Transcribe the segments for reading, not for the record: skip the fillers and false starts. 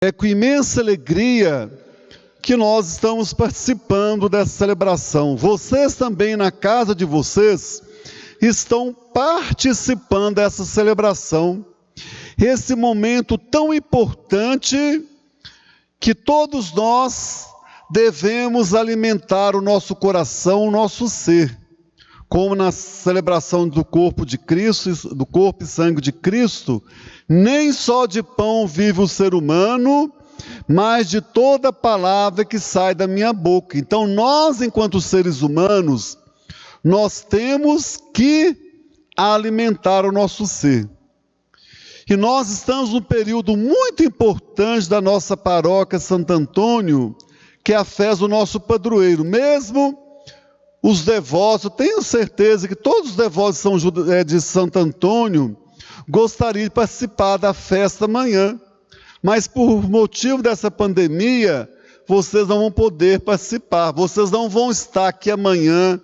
É com imensa alegria que nós estamos participando dessa celebração. Vocês também, na casa de vocês, estão participando dessa celebração. Esse momento tão importante que todos nós devemos alimentar o nosso coração, o nosso ser. Como na celebração do corpo de Cristo, do corpo e sangue de Cristo, nem só de pão vive o ser humano, mas de toda palavra que sai da minha boca. Então nós, enquanto seres humanos, nós temos que alimentar o nosso ser. E nós estamos num período muito importante da nossa paróquia Santo Antônio, que é a festa do nosso padroeiro. Mesmo os devotos, eu tenho certeza que todos os devotos de Santo Antônio gostariam de participar da festa amanhã, mas por motivo dessa pandemia, vocês não vão poder participar, vocês não vão estar aqui amanhã,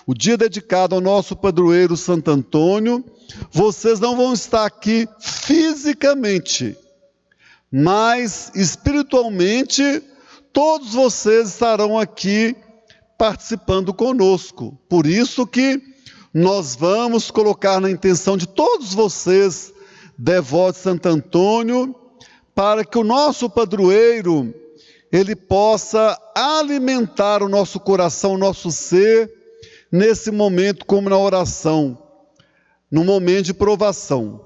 o dia dedicado ao nosso padroeiro Santo Antônio, vocês não vão estar aqui fisicamente, mas espiritualmente, todos vocês estarão aqui participando conosco. Por isso que nós vamos colocar na intenção de todos vocês, devotos de Santo Antônio, para que o nosso padroeiro, ele possa alimentar o nosso coração, o nosso ser, nesse momento como na oração, no momento de provação.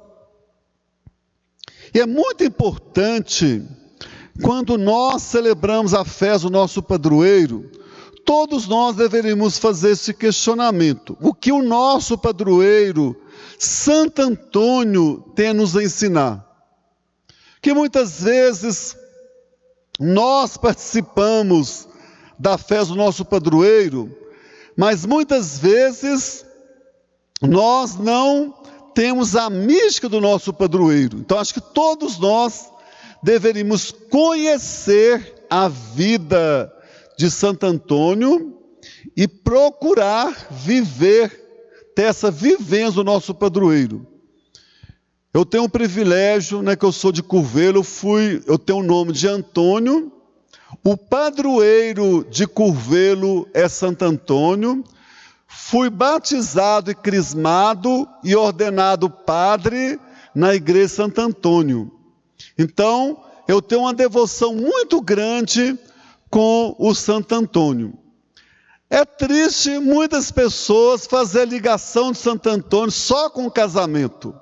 E é muito importante, quando nós celebramos a festa do nosso padroeiro, todos nós deveríamos fazer esse questionamento. O que o nosso padroeiro, Santo Antônio, tem a nos ensinar? Que muitas vezes nós participamos da festa do nosso padroeiro, mas muitas vezes nós não temos a mística do nosso padroeiro. Então acho que todos nós deveríamos conhecer a vida de Santo Antônio e procurar ter essa vivência do nosso padroeiro. Eu tenho um privilégio, que eu sou de Curvelo, eu tenho o nome de Antônio, o padroeiro de Curvelo é Santo Antônio, fui batizado e crismado e ordenado padre na igreja Santo Antônio. Então, eu tenho uma devoção muito grande com o Santo Antônio. É triste muitas pessoas fazerem ligação de Santo Antônio só com o casamento.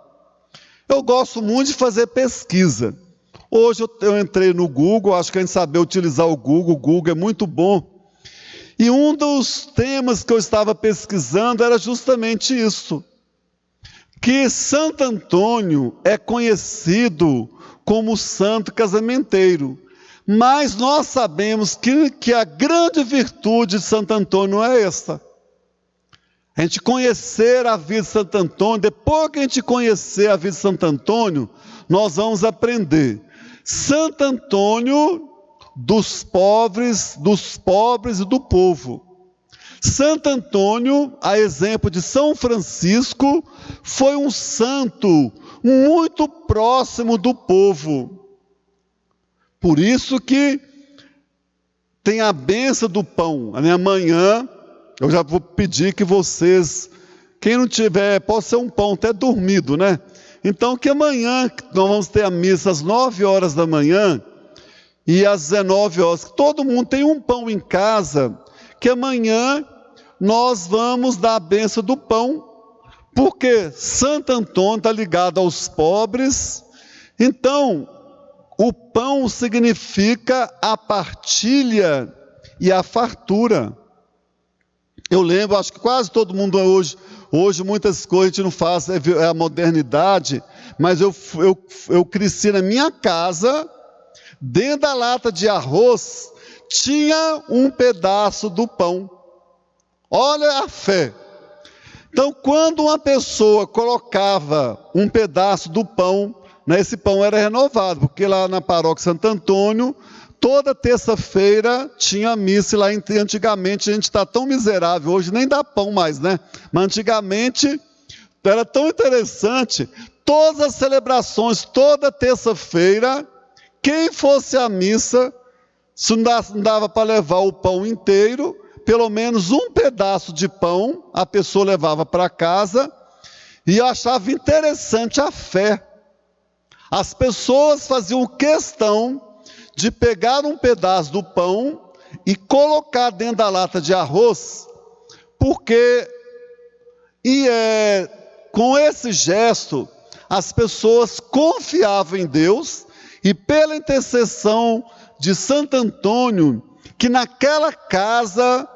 Eu gosto muito de fazer pesquisa. Hoje eu entrei no Google, acho que a gente saber utilizar o Google é muito bom. E um dos temas que eu estava pesquisando era justamente isso. Que Santo Antônio é conhecido como santo casamenteiro. Mas nós sabemos que a grande virtude de Santo Antônio é essa. A gente conhecer a vida de Santo Antônio, depois que a gente conhecer a vida de Santo Antônio, nós vamos aprender. Santo Antônio dos pobres e do povo. Santo Antônio, a exemplo de São Francisco, foi um santo muito próximo do povo. Por isso que tem a bênção do pão. Amanhã, eu já vou pedir que vocês, quem não tiver, pode ser um pão até dormido, Então, que amanhã, nós vamos ter a missa às 9 horas da manhã e às 19 horas. Todo mundo tem um pão em casa, que amanhã nós vamos dar a bênção do pão, porque Santo Antônio está ligado aos pobres. Então, o pão significa a partilha e a fartura. Eu lembro, acho que quase todo mundo hoje muitas coisas a gente não faz, é a modernidade, mas eu cresci na minha casa, dentro da lata de arroz, tinha um pedaço do pão. Olha a fé. Então, quando uma pessoa colocava um pedaço do pão, esse pão era renovado, porque lá na paróquia Santo Antônio, toda terça-feira tinha missa lá. Antigamente a gente está tão miserável, hoje nem dá pão mais, Mas antigamente era tão interessante, todas as celebrações, toda terça-feira, quem fosse à missa, se não dava para levar o pão inteiro, pelo menos um pedaço de pão a pessoa levava para casa, e eu achava interessante a fé. As pessoas faziam questão de pegar um pedaço do pão e colocar dentro da lata de arroz, porque com esse gesto as pessoas confiavam em Deus, e pela intercessão de Santo Antônio, que naquela casa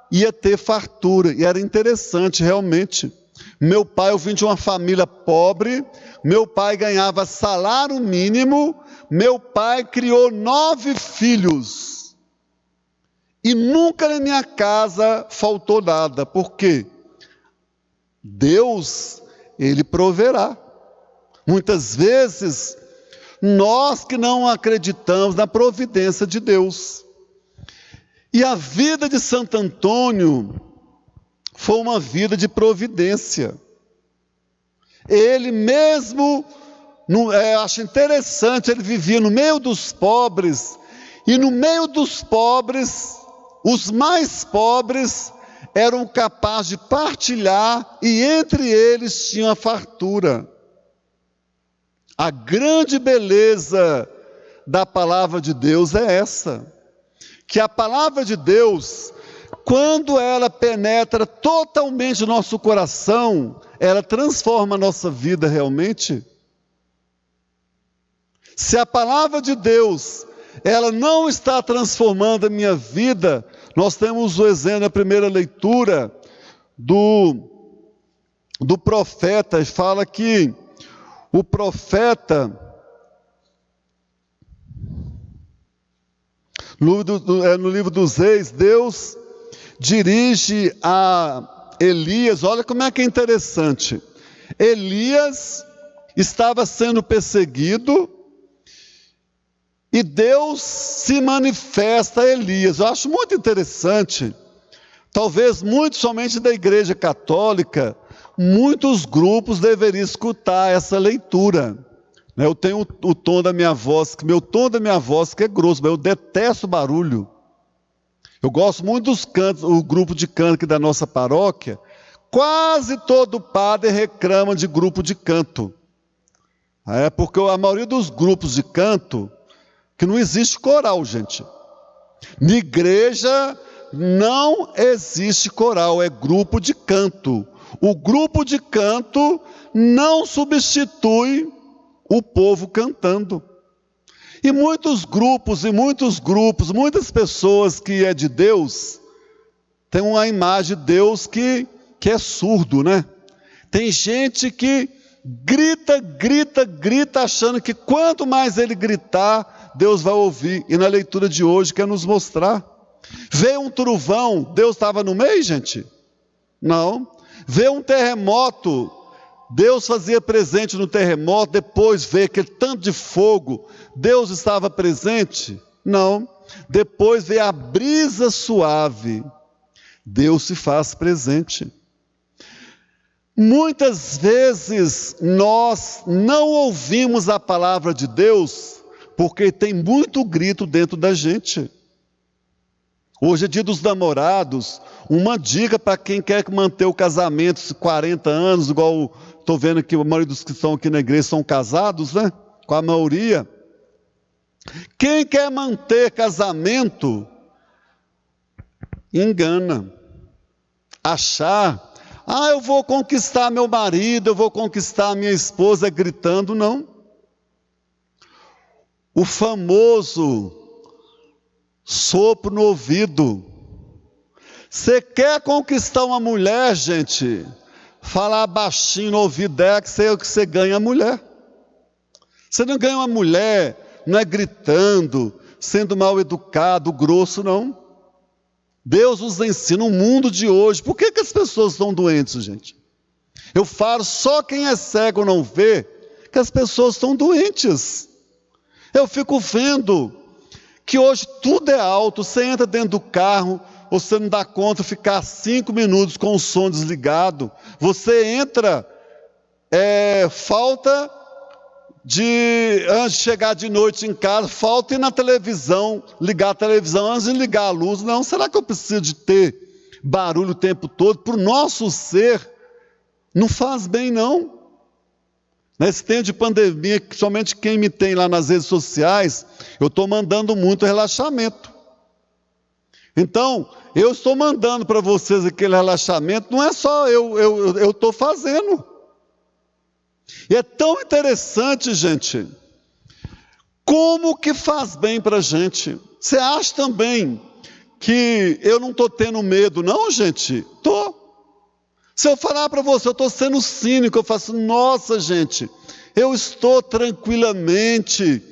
ia ter fartura. E era interessante realmente. Meu pai, eu vim de uma família pobre, meu pai ganhava salário mínimo, meu pai criou 9 filhos, e nunca na minha casa faltou nada. Por quê? Deus, Ele proverá. Muitas vezes, nós que não acreditamos na providência de Deus. E a vida de Santo Antônio foi uma vida de providência. Ele mesmo, acho interessante, ele vivia no meio dos pobres, e no meio dos pobres, os mais pobres eram capazes de partilhar, e entre eles tinha fartura. A grande beleza da palavra de Deus é essa, que a palavra de Deus, quando ela penetra totalmente no nosso coração, ela transforma a nossa vida realmente. Se a palavra de Deus, ela não está transformando a minha vida, nós temos o exemplo na primeira leitura do profeta, e fala que o profeta, no livro dos Reis, Deus dirige a Elias. Olha como é que é interessante. Elias estava sendo perseguido, e Deus se manifesta a Elias. Eu acho muito interessante. Talvez muito somente da Igreja Católica, muitos grupos deveriam escutar essa leitura. Eu tenho o tom da minha voz, meu tom da minha voz que é grosso, mas eu detesto barulho. Eu gosto muito dos cantos, o grupo de canto aqui da nossa paróquia, quase todo padre reclama de grupo de canto. Porque a maioria dos grupos de canto, que não existe coral, gente. Na igreja não existe coral, é grupo de canto. O grupo de canto não substitui o povo cantando. E muitos grupos, muitas pessoas que é de Deus, tem uma imagem de Deus que é surdo, né? Tem gente que grita, achando que quanto mais ele gritar, Deus vai ouvir. E na leitura de hoje quer nos mostrar. Veio um trovão, Deus estava no meio, gente? Não. Veio um terremoto, Deus fazia presente no terremoto, depois veio aquele tanto de fogo, Deus estava presente? Não. Depois veio a brisa suave, Deus se faz presente. Muitas vezes nós não ouvimos a palavra de Deus, porque tem muito grito dentro da gente. Hoje é dia dos namorados. Uma dica para quem quer manter o casamento 40 anos, igual estou vendo que a maioria dos que estão aqui na igreja são casados, né? Com a maioria. Quem quer manter casamento, engana. Achar, eu vou conquistar meu marido, eu vou conquistar minha esposa gritando, não. O famoso sopro no ouvido. Você quer conquistar uma mulher, gente? Falar baixinho no ouvido dela que você ganha a mulher. Você não ganha uma mulher, não é gritando, sendo mal educado, grosso, não. Deus nos ensina o mundo de hoje. Por que as pessoas estão doentes, gente? Eu falo, só quem é cego não vê que as pessoas estão doentes. Eu fico vendo que hoje tudo é alto. Você entra dentro do carro, você não dá conta de ficar 5 minutos com o som desligado. Você entra, falta antes de chegar de noite em casa, falta ir na televisão, ligar a televisão antes de ligar a luz. Não, será que eu preciso de ter barulho o tempo todo? Para o nosso ser, não faz bem não. Nesse tempo de pandemia, somente quem me tem lá nas redes sociais, eu estou mandando muito relaxamento. Então, eu estou mandando para vocês aquele relaxamento, não é só eu estou fazendo. E é tão interessante, gente, como que faz bem para a gente. Você acha também que eu não estou tendo medo? Não, gente, estou. Se eu falar para você, eu estou sendo cínico, eu faço, nossa, gente, eu estou tranquilamente.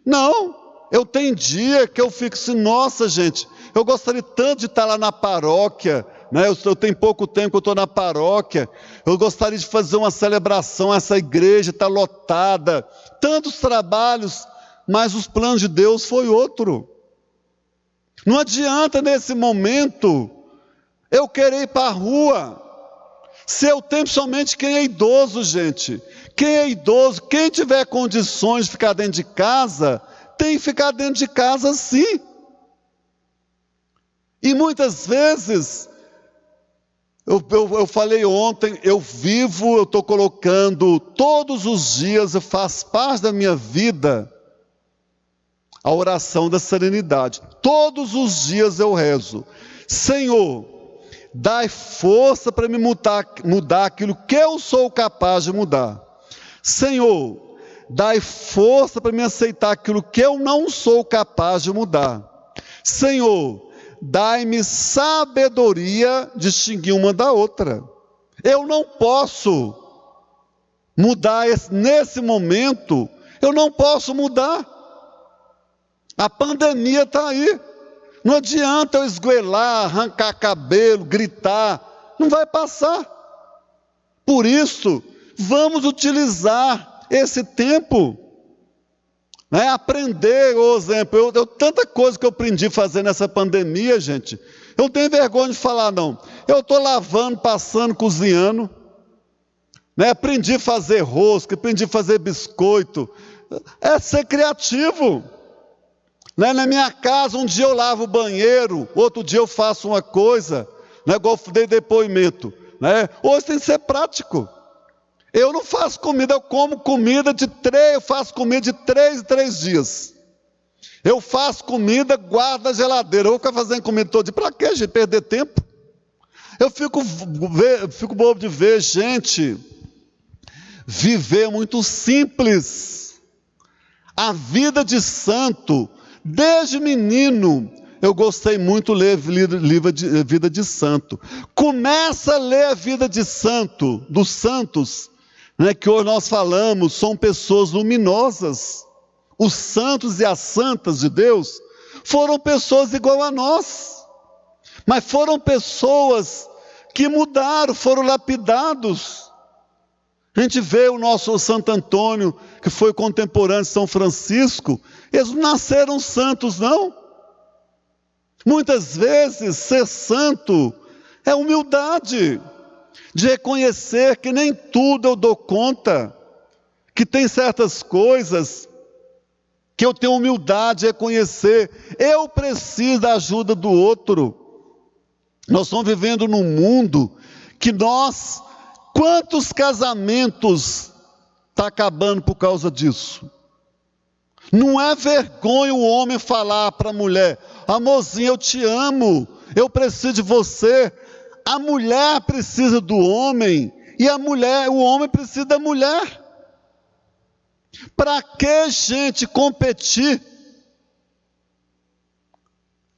Não, eu tenho dia que eu fico assim, nossa, gente, eu gostaria tanto de estar lá na paróquia, né? Eu tenho pouco tempo que eu estou na paróquia, eu gostaria de fazer uma celebração, essa igreja está lotada, tantos trabalhos, mas os planos de Deus foi outro. Não adianta nesse momento eu querer ir para a rua, se eu tenho somente quem é idoso, gente. Quem é idoso, quem tiver condições de ficar dentro de casa, tem que ficar dentro de casa sim. E muitas vezes, eu falei ontem, eu estou colocando todos os dias, faz parte da minha vida, a oração da serenidade. Todos os dias eu rezo, Senhor, dai força para me mudar aquilo que eu sou capaz de mudar. Senhor, dai força para me aceitar aquilo que eu não sou capaz de mudar. Senhor, dai-me sabedoria de distinguir uma da outra. Eu não posso mudar nesse momento, eu não posso mudar. A pandemia está aí. Não adianta eu esgoelar, arrancar cabelo, gritar, não vai passar. Por isso, vamos utilizar esse tempo, né? Aprender, por exemplo, tanta coisa que eu aprendi a fazer nessa pandemia, gente, eu não tenho vergonha de falar não, eu estou lavando, passando, cozinhando, né? Aprendi a fazer rosca, aprendi a fazer biscoito, é ser criativo. Né? Na minha casa, um dia eu lavo o banheiro, outro dia eu faço uma coisa, né? Igual eu dei depoimento, né? Hoje tem que ser prático. Eu não faço comida, eu como comida eu faço comida de 3 em 3 dias. Eu faço comida, guardo na geladeira. Eu vou ficar fazendo comida todo dia. Para quê, gente? Perder tempo? Eu fico bobo de ver gente viver muito simples. A vida de santo, desde menino, eu gostei muito de ler livro de vida de santo. Começa a ler a vida de santo, dos santos, né, que hoje nós falamos, são pessoas luminosas. Os santos e as santas de Deus foram pessoas igual a nós, mas foram pessoas que mudaram, foram lapidados. A gente vê o nosso Santo Antônio, que foi contemporâneo de São Francisco, eles não nasceram santos, não. Muitas vezes ser santo é humildade, de reconhecer que nem tudo eu dou conta, que tem certas coisas que eu tenho humildade de reconhecer, eu preciso da ajuda do outro. Nós estamos vivendo num mundo que quantos casamentos está acabando por causa disso? Não é vergonha o homem falar para a mulher, amorzinho, eu te amo, eu preciso de você. A mulher precisa do homem e o homem precisa da mulher. Para que, gente, competir?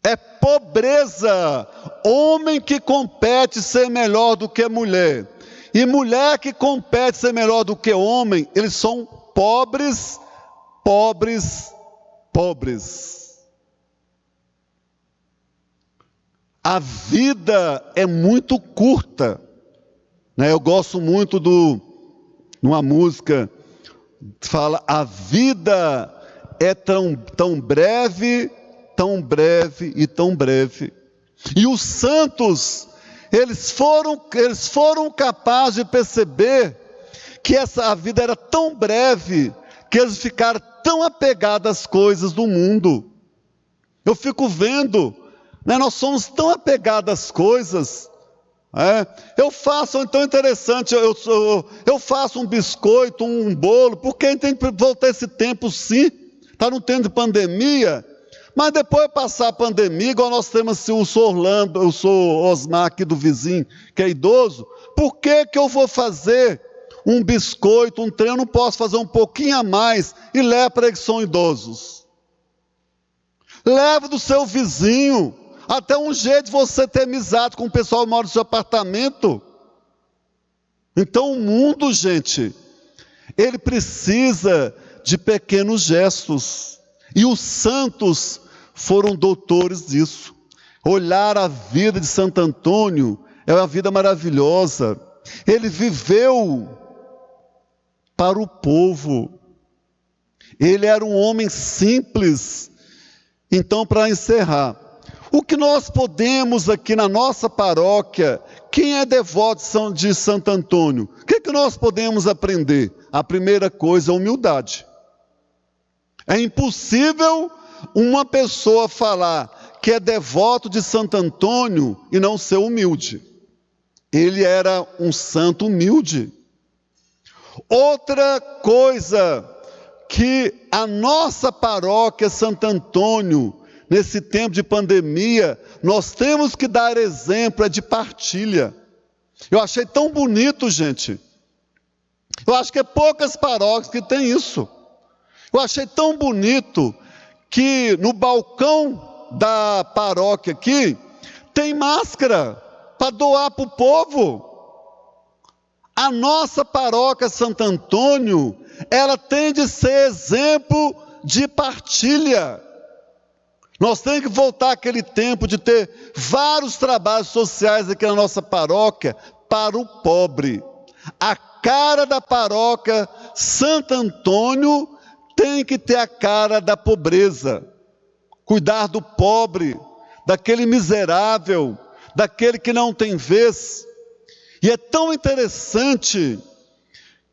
É pobreza. Homem que compete ser melhor do que mulher, e mulher que compete ser melhor do que homem, eles são pobres, pobres, pobres. A vida é muito curta, né? Eu gosto muito de uma música que fala, a vida é tão breve, tão breve e tão breve. E os santos, eles foram capazes de perceber que a vida era tão breve, que eles ficaram tão apegados às coisas do mundo. Eu fico vendo, né, nós somos tão apegados às coisas. Eu faço, então interessante, eu faço um biscoito, um bolo, porque tem que voltar esse tempo sim, está no tempo de pandemia, mas depois de passar a pandemia, igual nós temos assim, o sou Orlando, eu sou Osmar aqui do vizinho, que é idoso, por que eu vou fazer um biscoito, um trem, eu não posso fazer um pouquinho a mais e levar para eles que são idosos? Leva do seu vizinho, até um jeito de você ter amizade com o pessoal que mora no seu apartamento. Então o mundo, gente, ele precisa de pequenos gestos. E os santos foram doutores disso. Olhar a vida de Santo Antônio é uma vida maravilhosa. Ele viveu para o povo. Ele era um homem simples. Então, para encerrar, o que nós podemos aqui na nossa paróquia, quem é devoto de Santo Antônio, o que nós podemos aprender? A primeira coisa é a humildade. É impossível uma pessoa falar que é devoto de Santo Antônio e não ser humilde. Ele era um santo humilde. Outra coisa que a nossa paróquia Santo Antônio, nesse tempo de pandemia, nós temos que dar exemplo de partilha. Eu achei tão bonito, gente. Eu acho que é poucas paróquias que tem isso. Eu achei tão bonito que no balcão da paróquia aqui, tem máscara para doar para o povo. A nossa paróquia Santo Antônio, ela tem de ser exemplo de partilha. Nós temos que voltar àquele tempo de ter vários trabalhos sociais aqui na nossa paróquia para o pobre. A cara da paróquia Santo Antônio tem que ter a cara da pobreza. Cuidar do pobre, daquele miserável, daquele que não tem vez. E é tão interessante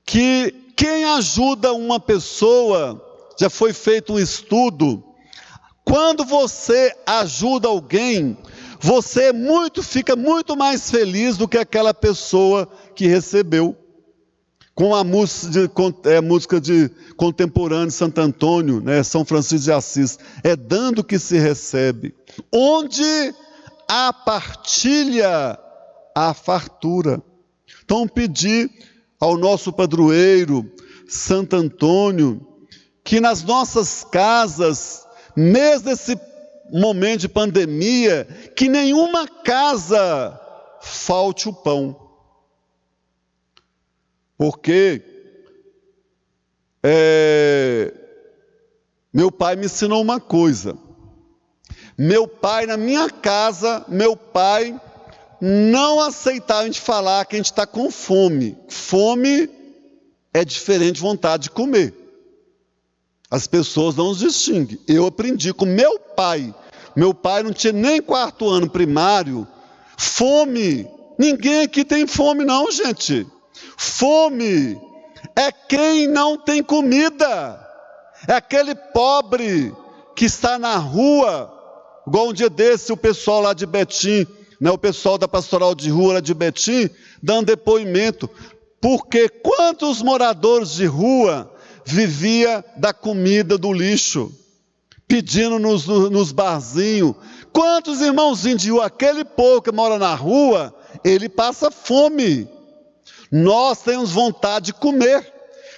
que quem ajuda uma pessoa, já foi feito um estudo, quando você ajuda alguém, você fica muito mais feliz do que aquela pessoa que recebeu. Com a música de contemporânea de Santo Antônio, né, São Francisco de Assis, é dando que se recebe. Onde há partilha, há fartura. Então pedir ao nosso padroeiro, Santo Antônio, que nas nossas casas, mesmo nesse momento de pandemia, que nenhuma casa falte o pão. Porque meu pai me ensinou uma coisa. Meu pai, na minha casa, meu pai não aceitava a gente falar que a gente está com fome. Fome é diferente de vontade de comer. As pessoas não os distinguem. Eu aprendi com meu pai. Meu pai não tinha nem 4º ano primário. Fome. Ninguém aqui tem fome não, gente. Fome é quem não tem comida. É aquele pobre que está na rua. Igual um dia desse o pessoal lá de Betim, né, o pessoal da pastoral de rua lá de Betim, dando depoimento. Porque quantos moradores de rua vivia da comida do lixo, pedindo nos barzinhos? Quantos irmãozinhos de rua, aquele povo que mora na rua, ele passa fome. Nós temos vontade de comer.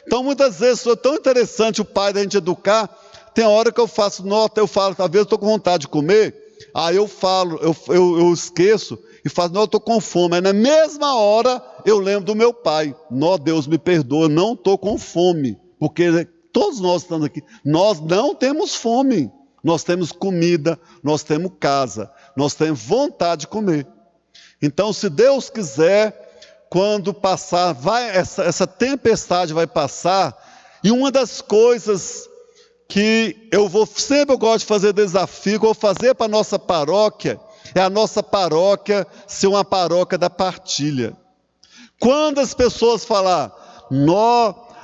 Então muitas vezes é tão interessante o pai da gente educar. Tem hora que eu faço nota, eu falo, talvez eu estou com vontade de comer. Aí eu falo, eu esqueço e falo, não, eu estou com fome. Aí na mesma hora eu lembro do meu pai. Nó, Deus me perdoa, eu não estou com fome. Porque todos nós estamos aqui, nós não temos fome. Nós temos comida, nós temos casa, nós temos vontade de comer. Então, se Deus quiser, quando passar, essa tempestade vai passar, e uma das coisas que eu gosto de fazer desafio, que eu vou fazer para a nossa paróquia, é a nossa paróquia ser uma paróquia da partilha. Quando as pessoas falar,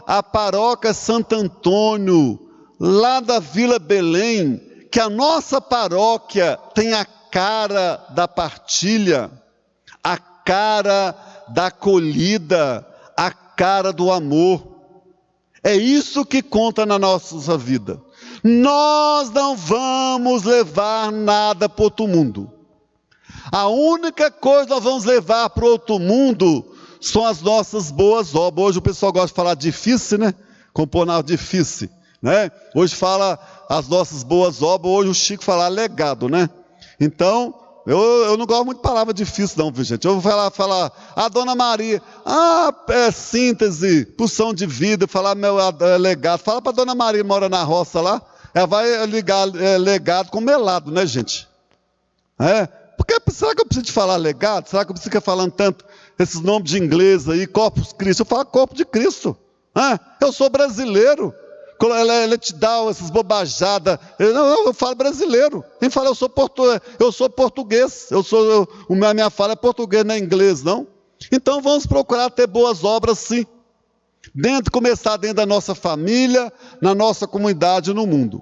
a paróquia Santo Antônio, lá da Vila Belém, que a nossa paróquia tem a cara da partilha, a cara da acolhida, a cara do amor. É isso que conta na nossa vida. Nós não vamos levar nada para outro mundo. A única coisa que nós vamos levar para outro mundo são as nossas boas obras. Hoje o pessoal gosta de falar difícil, né? Compor na difícil, né? Hoje fala as nossas boas obras, hoje o Chico fala legado, né? Então, eu não gosto muito de palavra difícil não, viu, gente? Eu vou falar, a Dona Maria, síntese, pulsão de vida, falar meu legado. Fala para a Dona Maria, mora na roça lá, ela vai ligar legado com melado, né, gente? Porque será que eu preciso de falar legado? Será que eu preciso ficar falando tanto esses nomes de inglês aí, Corpus Christi? Eu falo corpo de Cristo. Eu sou brasileiro. Ela te dá essas bobajadas. Eu falo brasileiro. Quem fala eu sou português. A minha fala é português, não é inglês, não. Então vamos procurar ter boas obras, sim. Começar dentro da nossa família, na nossa comunidade, no mundo.